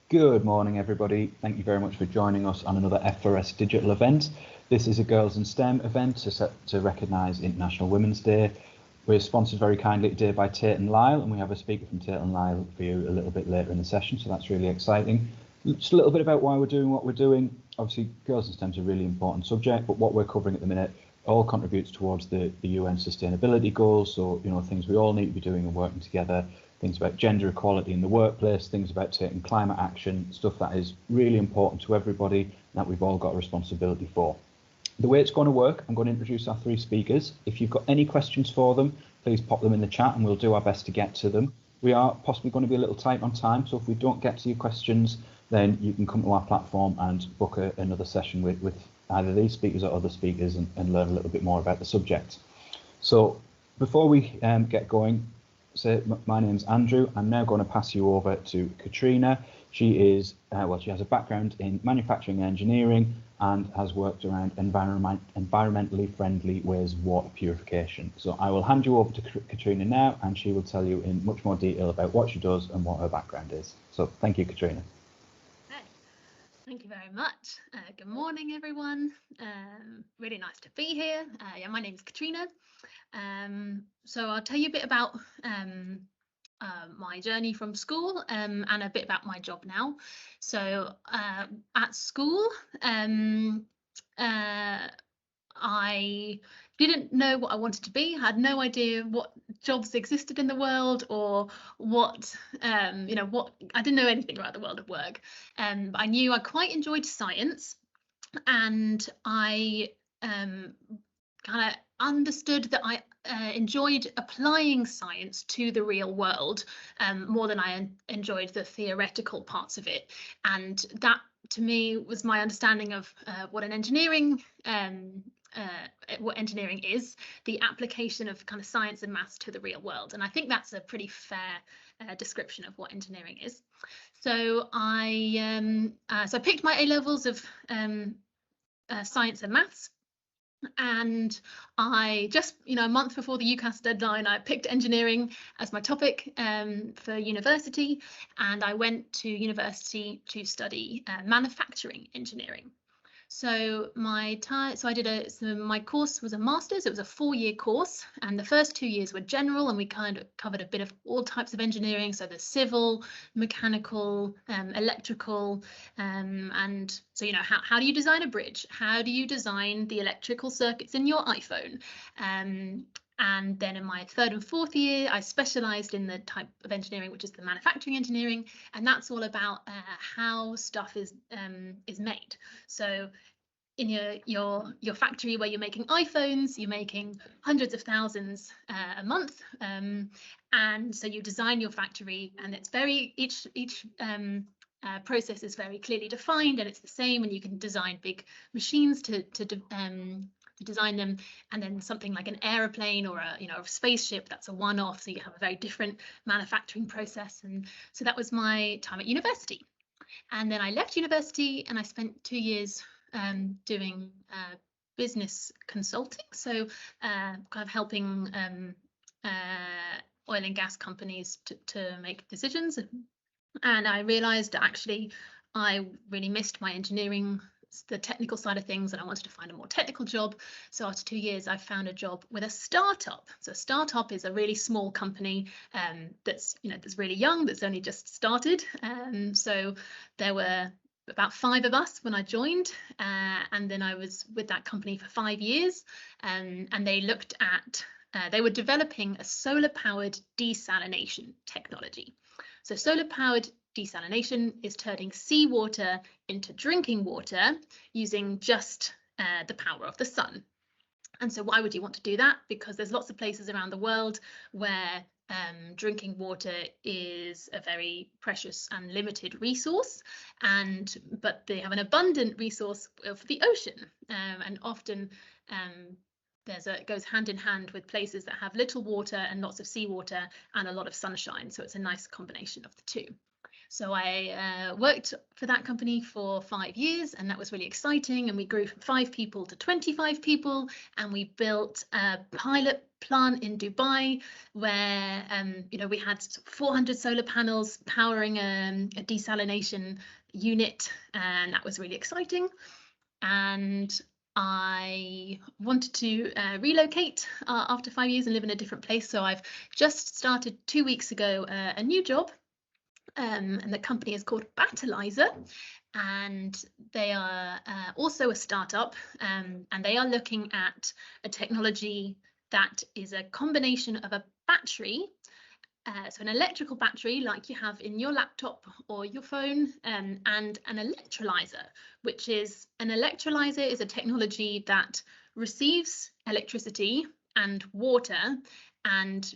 Good morning, everybody. Thank you very much for joining us on another F4S digital event. This is a Girls in STEM event to recognise International Women's Day. We're sponsored very kindly today by Tate and Lyle, and we have a speaker from Tate and Lyle for you a little bit later in the session, so that's really exciting. Just a little bit about why we're doing what we're doing. Obviously, Girls in STEM is a really important subject, but what we're covering at the minute all contributes towards the UN sustainability goals, so things we all need to be doing and working together. Things about gender equality in the workplace, things about taking climate action, stuff that is really important to everybody and that we've all got a responsibility for. The way it's going to work, I'm going to introduce our three speakers. If you've got any questions for them, please pop them in the chat and we'll do our best to get to them. We are possibly going to be a little tight on time, so if we don't get to your questions, then you can come to our platform and book another session with either these speakers or other speakers and learn a little bit more about the subject. So before we get going, so my name's Andrew. I'm now going to pass you over to Katrina. She is, she has a background in manufacturing and engineering and has worked around environmentally friendly ways of water purification. So I will hand you over to Katrina now, and she will tell you in much more detail about what she does and what her background is. So thank you, Katrina. Okay. Thank you very much. Good morning, everyone. Really nice to be here. My name is Katrina. So I'll tell you a bit about my journey from school and a bit about my job now. So at school, I didn't know what I wanted to be. I had no idea what jobs existed in the world or what, I didn't know anything about the world of work. But I knew I quite enjoyed science, and I kind of understood that I enjoyed applying science to the real world more than I enjoyed the theoretical parts of it. And that, to me, was my understanding of what engineering is, the application of kind of science and maths to the real world. And I think that's a pretty fair description of what engineering is. So I picked my A-levels of science and maths. And I just, a month before the UCAS deadline, I picked engineering as my topic for university, and I went to university to study manufacturing engineering. So my course was a master's. It was a 4-year course, and the first 2 years were general, and we kind of covered a bit of all types of engineering, so the civil, mechanical, electrical, and so how do you design a bridge? How do you design the electrical circuits in your iPhone? And then in my 3rd and 4th year, I specialised in the type of engineering, which is the manufacturing engineering, and that's all about how stuff is made. So in your factory where you're making iPhones, you're making hundreds of thousands a month, and so you design your factory, and it's each process is very clearly defined, and it's the same, and you can design big machines to design them, and then something like an aeroplane or a spaceship, that's a one-off, so you have a very different manufacturing process. And so that was my time at university. And then I left university and I spent 2 years doing business consulting, so kind of helping oil and gas companies to make decisions. And I realized actually I really missed my engineering, the technical side of things, and I wanted to find a more technical job. So after 2 years, I found a job with a startup. So a startup is a really small company that's really young, that's only just started. So there were about 5 of us when I joined, and then I was with that company for 5 years, and they looked at they were developing a solar-powered desalination technology. So solar-powered desalination is turning seawater into drinking water using just the power of the sun. And so why would you want to do that? Because there's lots of places around the world where drinking water is a very precious and limited resource, but they have an abundant resource of the ocean, and often it goes hand in hand with places that have little water and lots of seawater and a lot of sunshine. So it's a nice combination of the two. So I worked for that company for 5 years, and that was really exciting. And we grew from 5 people to 25 people, and we built a pilot plant in Dubai where we had 400 solar panels powering a desalination unit, and that was really exciting. And I wanted to relocate after 5 years and live in a different place. So I've just started 2 weeks ago a new job, and the company is called Battleizer, and they are also a startup, and they are looking at a technology that is a combination of a battery, so an electrical battery like you have in your laptop or your phone, and an electrolyzer, which is an electrolyzer is a technology that receives electricity and water and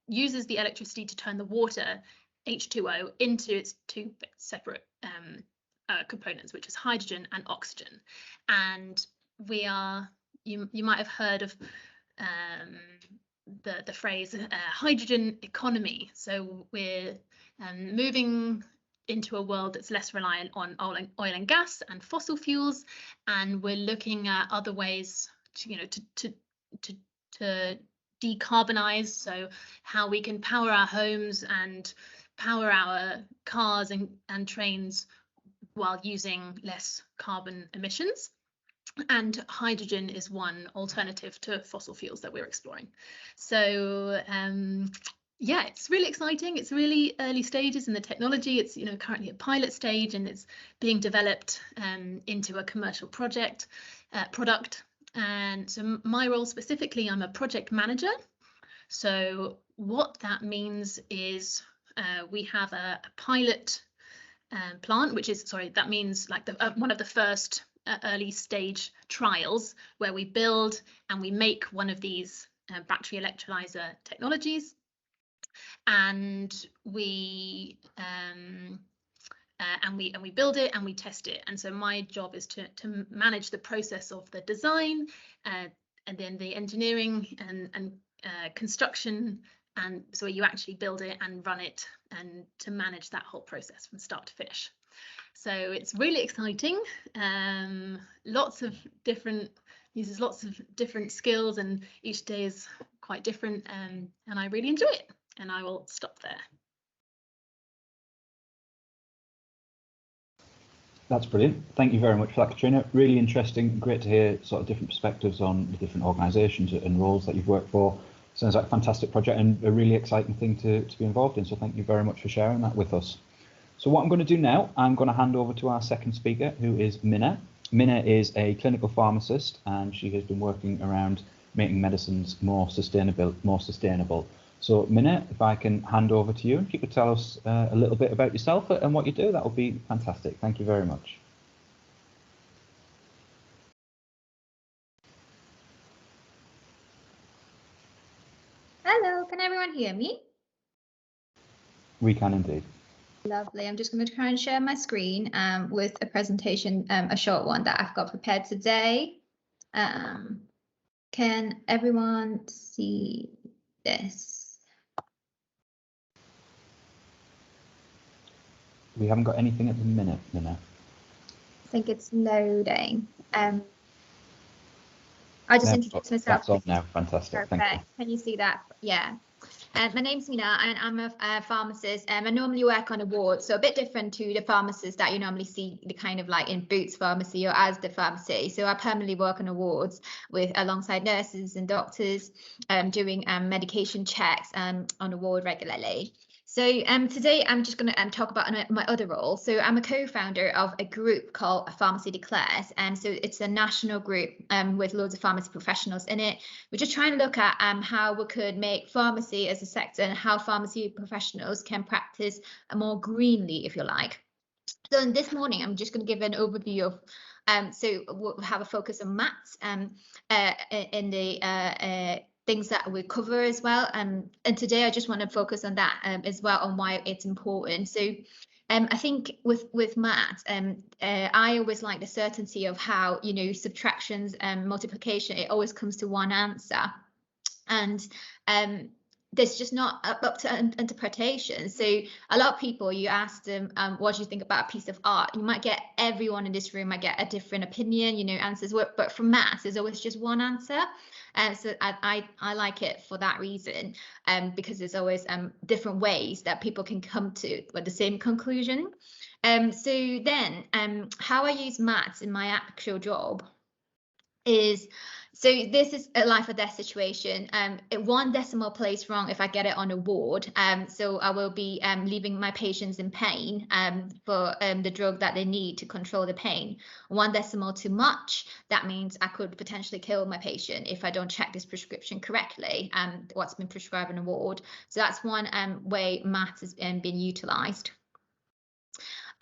uses the electricity to turn the water, H2O, into its two separate components, which is hydrogen and oxygen. And we are, you might have heard of the phrase hydrogen economy. So we're moving into a world that's less reliant on oil and gas and fossil fuels, and we're looking at other ways to decarbonize. So how we can power our homes and power our cars and trains while using less carbon emissions. And hydrogen is one alternative to fossil fuels that we're exploring. So yeah, it's really exciting. It's really early stages in the technology. It's currently at pilot stage, and it's being developed into a commercial product. And so my role specifically, I'm a project manager. So what that means is we have a pilot plant, which is, that means like one of the first early stage trials where we build and we make one of these battery electrolyzer technologies, and we build it and we test it. And so my job is to manage the process of the design and then the engineering and construction, and so you actually build it and run it, and to manage that whole process from start to finish. So it's really exciting. Uses lots of different skills, and each day is quite different, and I really enjoy it. And I will stop there. That's brilliant. Thank you very much for that, Katrina. Really interesting. Great to hear sort of different perspectives on the different organisations and roles that you've worked for. Sounds like a fantastic project and a really exciting thing to be involved in. So thank you very much for sharing that with us. So what I'm going to do now, I'm going to hand over to our second speaker, who is Minna. Minna is a clinical pharmacist, and she has been working around making medicines more sustainable. So Minna, if I can hand over to you, if you could tell us a little bit about yourself and what you do, that would be fantastic. Thank you very much. Hello, can everyone hear me? We can indeed. Lovely. I'm just going to try and share my screen with a presentation, a short one that I've got prepared today. Can everyone see this? We haven't got anything at the minute, Minna. I think it's loading. I just introduced myself. That's on now. Fantastic. Perfect. Thank you. Can you see that? Yeah. My name's Mina, and I'm a pharmacist. I normally work on awards, so a bit different to the pharmacists that you normally see, the kind of like in Boots Pharmacy or Asda Pharmacy. So I permanently work on awards alongside nurses and doctors, doing medication checks on award regularly. So today I'm just going to talk about my other role. So I'm a co-founder of a group called Pharmacy Declares, and so it's a national group with loads of pharmacy professionals in it. We're just trying to look at how we could make pharmacy as a sector and how pharmacy professionals can practice more greenly, if you like. So this morning I'm just going to give an overview of so we'll have a focus on maths in the things that we cover as well, and today I just want to focus on that as well, on why it's important. So I think with maths, I always like the certainty of how, subtractions and multiplication, it always comes to one answer. And there's just not up to interpretation. So a lot of people, you ask them, what do you think about a piece of art? You might get, everyone in this room might get a different opinion, you know, answers. But for maths, there's always just one answer. So I like it for that reason, because there's always different ways that people can come to the same conclusion. So then how I use maths in my actual job is, so this is a life or death situation. One decimal place wrong if I get it on a ward. So I will be leaving my patients in pain for the drug that they need to control the pain. One decimal too much, that means I could potentially kill my patient if I don't check this prescription correctly, what's been prescribed on a ward. So that's one way maths has been utilised.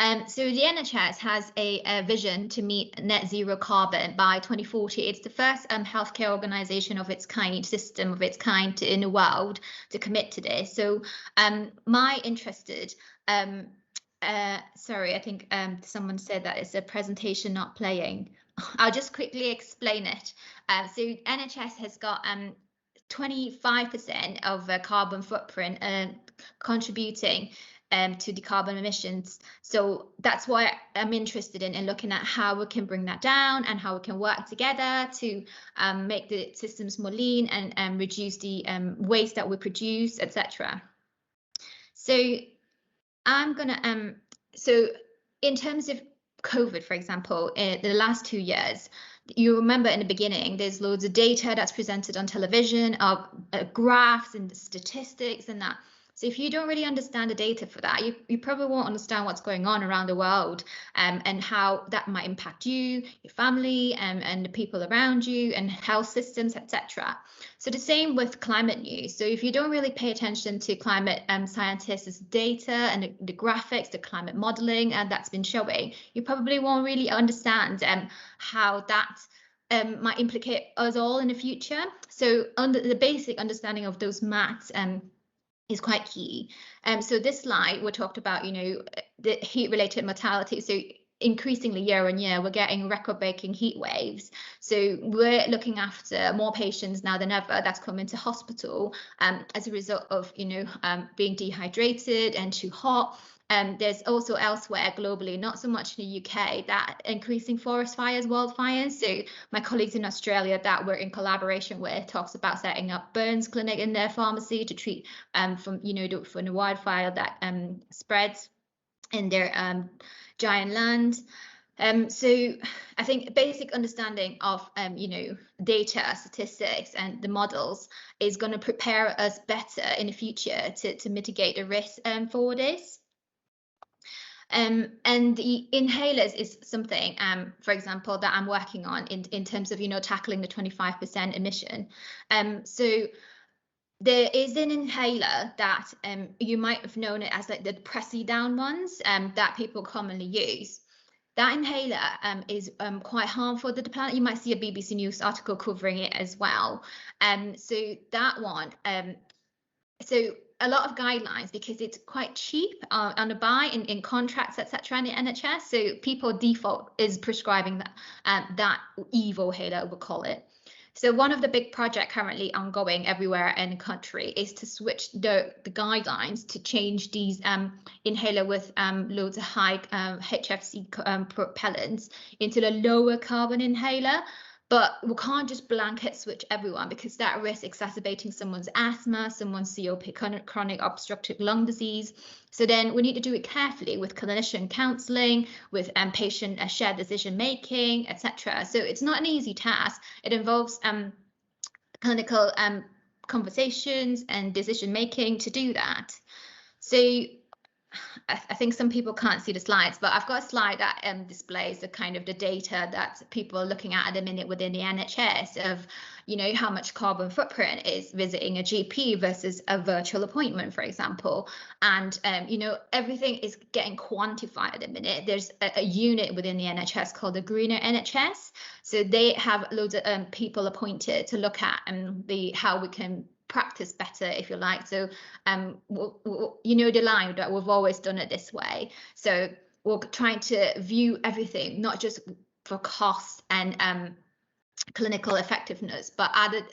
So the NHS has a vision to meet net zero carbon by 2040. It's the first healthcare organisation of its kind, system of its kind in the world to commit to this. So my interested, sorry, I think someone said that it's a presentation not playing. I'll just quickly explain it. So NHS has got 25% of carbon footprint contributing to the carbon emissions. So that's why I'm interested in looking at how we can bring that down and how we can work together to make the systems more lean and reduce the waste that we produce, etc. So I'm gonna so in terms of COVID, for example, in the last 2 years, you remember in the beginning, there's loads of data that's presented on television, of graphs and statistics and that. So if you don't really understand the data for that, you probably won't understand what's going on around the world, and how that might impact you, your family, and the people around you, and health systems, etc. So the same with climate news. So if you don't really pay attention to climate scientists' data and the graphics, the climate modelling that's been showing, you probably won't really understand how that might implicate us all in the future. So under the basic understanding of those maths is quite key. So this slide, we talked about, you know, the heat-related mortality. So increasingly year on year, we're getting record-breaking heat waves. So we're looking after more patients now than ever that's come into hospital as a result of, you know, being dehydrated and too hot. There's also elsewhere globally, not so much in the UK, that increasing forest fires, wildfires. So my colleagues in Australia that we're in collaboration with talks about setting up burns clinic in their pharmacy to treat from, you know, from the wildfire that spreads in their giant land. So I think basic understanding of you know, data, statistics, and the models is going to prepare us better in the future to mitigate the risk for this. And the inhalers is something, for example, that I'm working on in terms of, you know, tackling the 25% emission. So there is an inhaler that you might have known it as like the pressy down ones that people commonly use. That inhaler is quite harmful to the planet. You might see a BBC News article covering it as well. So that one, so a lot of guidelines, because it's quite cheap on the buy in contracts, etc. in the NHS. So people default is prescribing that evil inhaler, we'll call it. So one of the big projects currently ongoing everywhere in the country is to switch the guidelines to change these inhaler with loads of high HFC propellants into the lower carbon inhaler. But we can't just blanket switch everyone, because that risks exacerbating someone's asthma, someone's COPD, chronic obstructive lung disease. So then we need to do it carefully with clinician counselling, with patient shared decision making, etc. So it's not an easy task. It involves clinical conversations and decision making to do that. So I think some people can't see the slides, but I've got a slide that displays the kind of the data that people are looking at the minute within the NHS of, you know, how much carbon footprint is visiting a GP versus a virtual appointment, for example. And, you know, everything is getting quantified at the minute. There's a unit within the NHS called the Greener NHS. So they have loads of people appointed to look at how we can practice better, if you like. So you know the line that we've always done it this way. So we're trying to view everything, not just for cost and clinical effectiveness, but added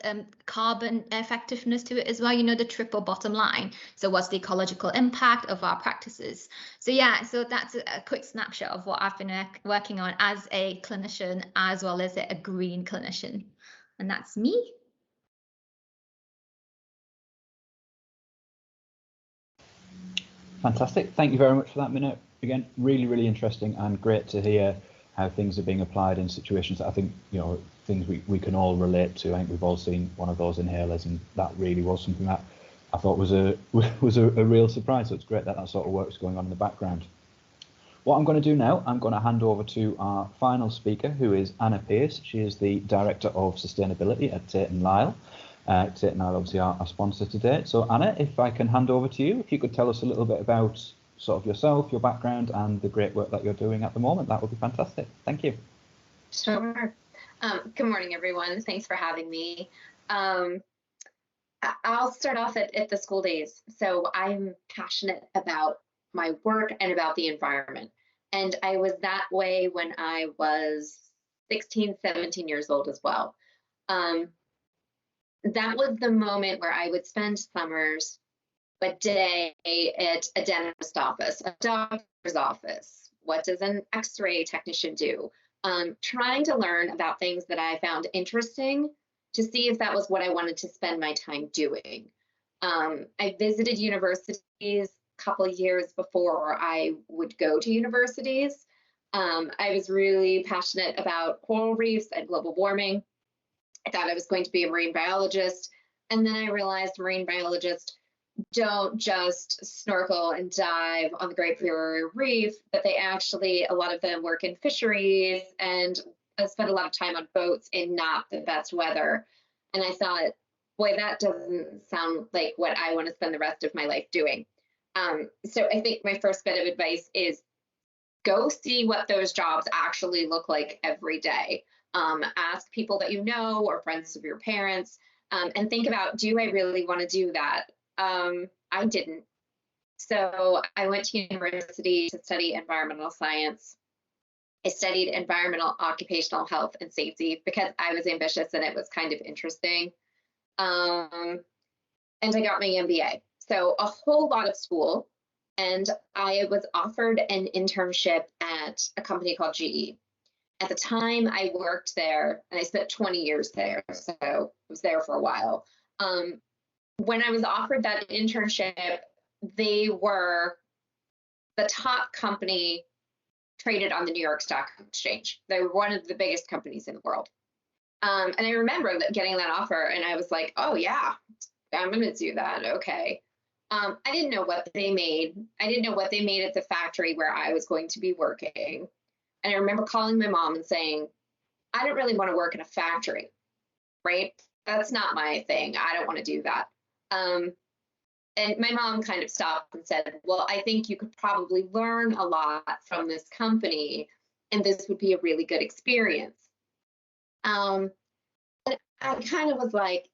carbon effectiveness to it as well, you know, the triple bottom line. So what's the ecological impact of our practices? So yeah, so that's a quick snapshot of what I've been working on as a clinician, as well as a green clinician. And that's me. Fantastic. Thank you very much for that, Minna. Again, really, really interesting and great to hear how things are being applied in situations that I think, you know, things we can all relate to. I think we've all seen one of those inhalers, and that really was something that I thought was a real surprise. So it's great that that sort of work's going on in the background. What I'm going to do now, I'm going to hand over to our final speaker, who is Anna Pearce. She is the Director of Sustainability at Tate & Lyle. Tate & Lyle obviously our sponsor today. So Anna, if I can hand over to you, if you could tell us a little bit about sort of yourself, your background, and the great work that you're doing at the moment, that would be fantastic. Thank you. Sure. Good morning, everyone. Thanks for having me. I'll start off at the school days. So I'm passionate about my work and about the environment. And I was that way when I was 16, 17 years old as well. That was the moment where I would spend summers a day at a dentist office, a doctor's office. What does an X-ray technician do? Trying to learn about things that I found interesting to see if that was what I wanted to spend my time doing. I visited universities a couple of years before I would go to universities. I was really passionate about coral reefs and global warming. I thought I was going to be a marine biologist. And then I realized marine biologists don't just snorkel and dive on the Great Barrier Reef, but they actually, a lot of them work in fisheries and spend a lot of time on boats in not the best weather. And I thought, boy, that doesn't sound like what I want to spend the rest of my life doing. So I think my first bit of advice is go see what those jobs actually look like every day. Ask people that you know or friends of your parents, and think about, do I really want to do that? I didn't. So I went to university to study environmental science. I studied environmental occupational health and safety because I was ambitious and it was kind of interesting. And I got my MBA. So a whole lot of school. And I was offered an internship at a company called GE. At the time I worked there, and I spent 20 years there, so I was there for a while. When I was offered that internship, they were the top company traded on the New York Stock Exchange. They were one of the biggest companies in the world. And I remember getting that offer, and I was like, oh yeah, I'm going to do that. Okay. I didn't know what they made. I didn't know what they made at the factory where I was going to be working. And I remember calling my mom and saying, I don't really want to work in a factory, right? That's not my thing. I don't want to do that. And my mom kind of stopped and said, well, I think you could probably learn a lot from this company, and this would be a really good experience. And I kind of was like,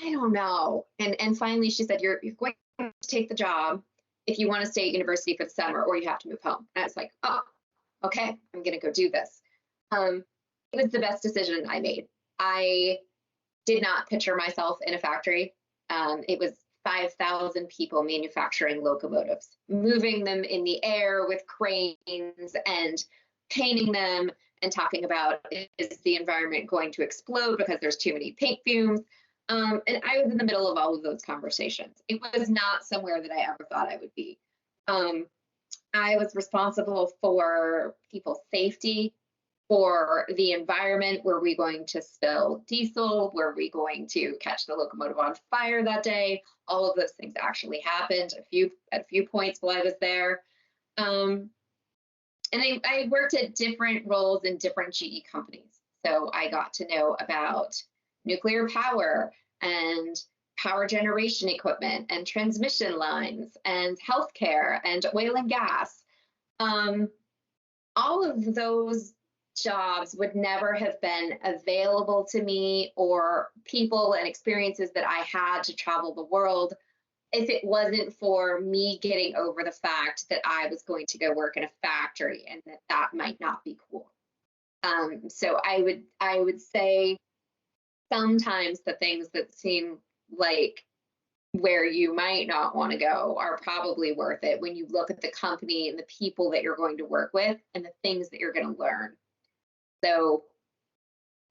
I don't know. And finally she said, you're going to take the job if you want to stay at university for the summer, or you have to move home. And I was like, oh, okay, I'm going to go do this. It was the best decision I made. I did not picture myself in a factory. It was 5,000 people manufacturing locomotives, moving them in the air with cranes and painting them and talking about, is the environment going to explode because there's too many paint fumes? And I was in the middle of all of those conversations. It was not somewhere that I ever thought I would be. I was responsible for people's safety, for the environment. Were we going to spill diesel? Were we going to catch the locomotive on fire that day? All of those things actually happened at a few points while I was there. And I worked at different roles in different GE companies. So I got to know about nuclear power and power generation equipment and transmission lines and healthcare and oil and gas. All of those jobs would never have been available to me, or people and experiences that I had to travel the world, if it wasn't for me getting over the fact that I was going to go work in a factory and that might not be cool. So I would say sometimes the things that seem like where you might not want to go are probably worth it when you look at the company and the people that you're going to work with and the things that you're going to learn. So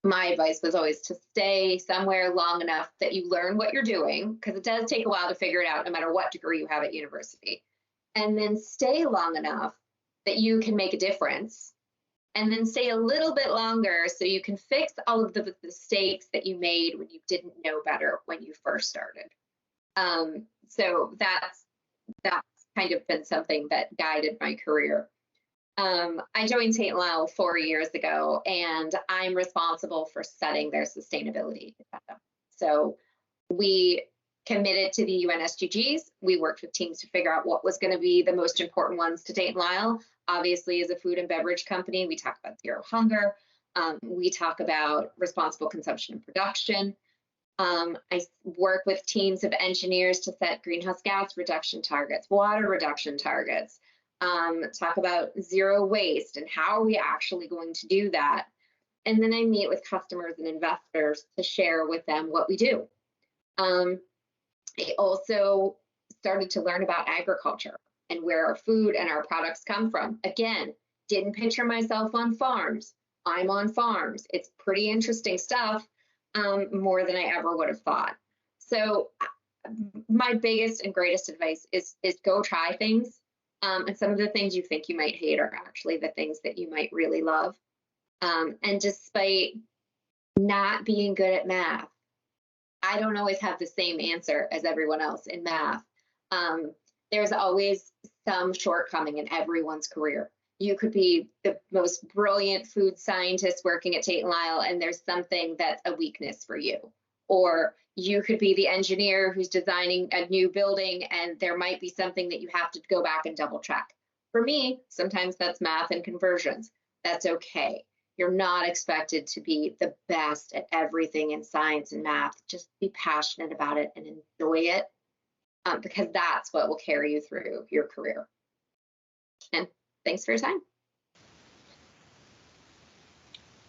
my advice was always to stay somewhere long enough that you learn what you're doing, because it does take a while to figure it out no matter what degree you have at university. And then stay long enough that you can make a difference. And then stay a little bit longer so you can fix all of the mistakes that you made when you didn't know better when you first started. So that's kind of been something that guided my career. I joined St. Lyle 4 years ago, and I'm responsible for setting their sustainability agenda. So we committed to the UN SDGs. We worked with teams to figure out what was going to be the most important ones to St. Lyle. Obviously, as a food and beverage company, we talk about zero hunger. We talk about responsible consumption and production. I work with teams of engineers to set greenhouse gas reduction targets, water reduction targets, talk about zero waste and how are we actually going to do that. And then I meet with customers and investors to share with them what we do. I also started to learn about agriculture and where our food and our products come from. Again, didn't picture myself on farms. I'm on farms. It's pretty interesting stuff, more than I ever would have thought. So my biggest and greatest advice is go try things. And some of the things you think you might hate are actually the things that you might really love. And despite not being good at math, I don't always have the same answer as everyone else in math. There's always some shortcoming in everyone's career. You could be the most brilliant food scientist working at Tate & Lyle, and there's something that's a weakness for you. Or you could be the engineer who's designing a new building, and there might be something that you have to go back and double check. For me, sometimes that's math and conversions. That's okay. You're not expected to be the best at everything in science and math. Just be passionate about it and enjoy it, because that's what will carry you through your career. And thanks for your time.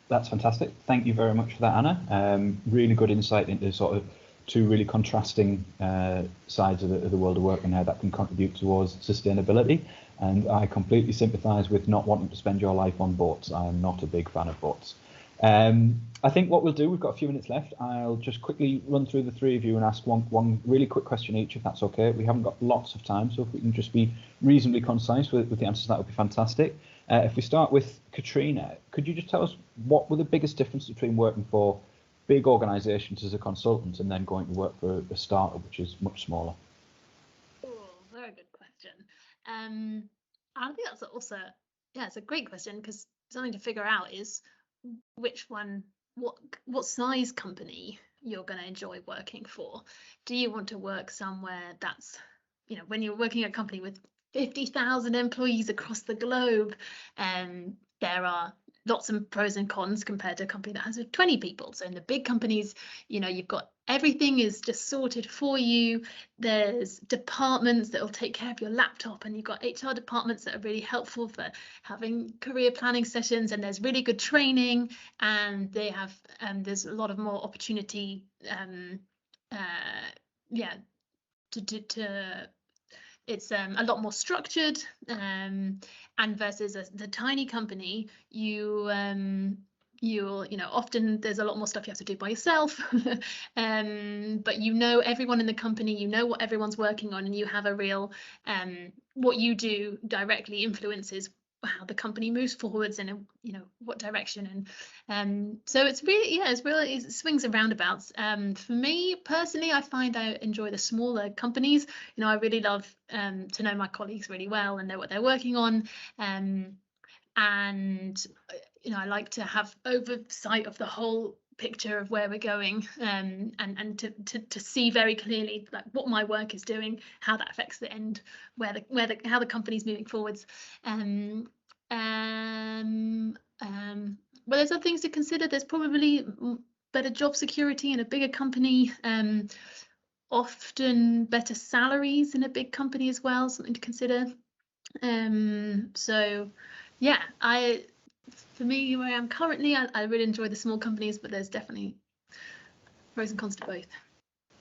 That's fantastic. Thank you very much for that, Anna. Really good insight into sort of two really contrasting sides of the world of work and how that can contribute towards sustainability. And I completely sympathise with not wanting to spend your life on boats. I am not a big fan of boats. I think what we'll do, we've got a few minutes left. I'll just quickly run through the three of you and ask one really quick question each, if that's okay. We haven't got lots of time, so if we can just be reasonably concise with the answers, that would be fantastic. If we start with Katrina, could you just tell us what were the biggest differences between working for big organisations as a consultant and then going to work for a startup, which is much smaller? Oh, very good question. I think that's also, it's a great question, because something to figure out is which one, what size company you're going to enjoy working for. Do you want to work somewhere that's, when you're working at a company with 50,000 employees across the globe, there are lots of pros and cons compared to a company that has 20 people. So in the big companies, you've got everything is just sorted for you. There's departments that will take care of your laptop, and you've got HR departments that are really helpful for having career planning sessions, and there's really good training, and they have there's a lot of more opportunity it's a lot more structured, and versus the tiny company, you'll often there's a lot more stuff you have to do by yourself, but everyone in the company, what everyone's working on, and you have a real what you do directly influences how the company moves forwards and what direction. And so it's really it swings and roundabouts. For me personally, I find I enjoy the smaller companies. I really love to know my colleagues really well and know what they're working on, and I like to have oversight of the whole picture of where we're going, and to see very clearly like what my work is doing, how that affects the end, how the company's moving forwards. But there's other things to consider. There's probably better job security in a bigger company, often better salaries in a big company as well, something to consider. So yeah, for me, where I am currently, I really enjoy the small companies, but there's definitely pros and cons to both.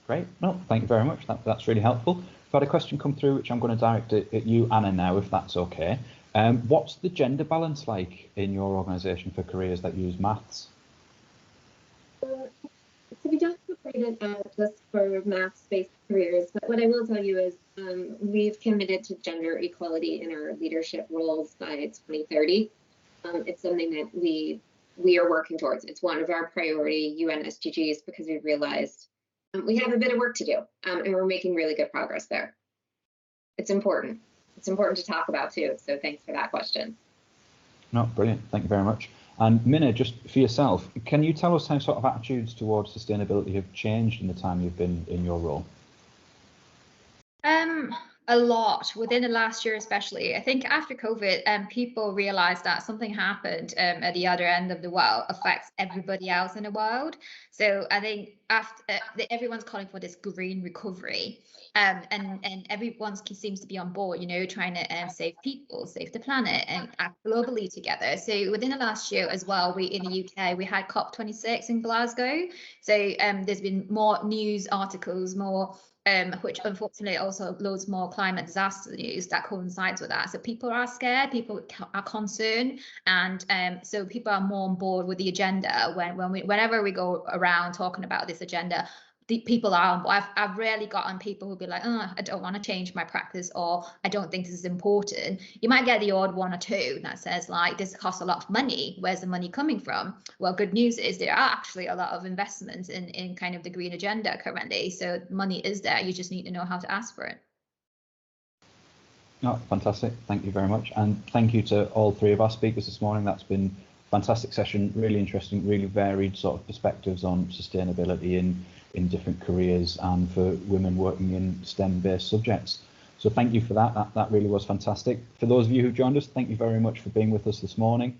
Great. No, thank you very much. That's really helpful. I've had a question come through, which I'm going to direct at you, Anna, now, if that's okay. What's the gender balance like in your organisation for careers that use maths? So we don't separate it just for maths-based careers, but what I will tell you is we've committed to gender equality in our leadership roles by 2030. It's something that we are working towards. It's one of our priority UN SDGs because we've realized we have a bit of work to do, and we're making really good progress there. It's important. It's important to talk about too. So thanks for that question. No, brilliant. Thank you very much. And Minna, just for yourself, can you tell us how sort of attitudes towards sustainability have changed in the time you've been in your role? A lot within the last year, especially. I think after COVID, people realized that something happened at the other end of the world affects everybody else in the world. So I think after everyone's calling for this green recovery, and everyone seems to be on board, you know, trying to save people, save the planet, and act globally together. So within the last year as well, we in the UK we had COP26 in Glasgow. So there's been more news articles, more. Which unfortunately also loads more climate disaster news that coincides with that. So people are scared, people are concerned, and so people are more on board with the agenda. Whenever we go around talking about this agenda, the people are on board. I've rarely gotten people who'll be like, oh, I don't want to change my practice, or I don't think this is important. You might get the odd one or two that says like, this costs a lot of money. Where's the money coming from? Well, good news is there are actually a lot of investments in kind of the green agenda currently. So money is there. You just need to know how to ask for it. Oh, fantastic. Thank you very much. And thank you to all three of our speakers this morning. That's been a fantastic session, really interesting, really varied sort of perspectives on sustainability in different careers and for women working in STEM-based subjects. So thank you for that. That really was fantastic. For those of you who joined us, thank you very much for being with us this morning.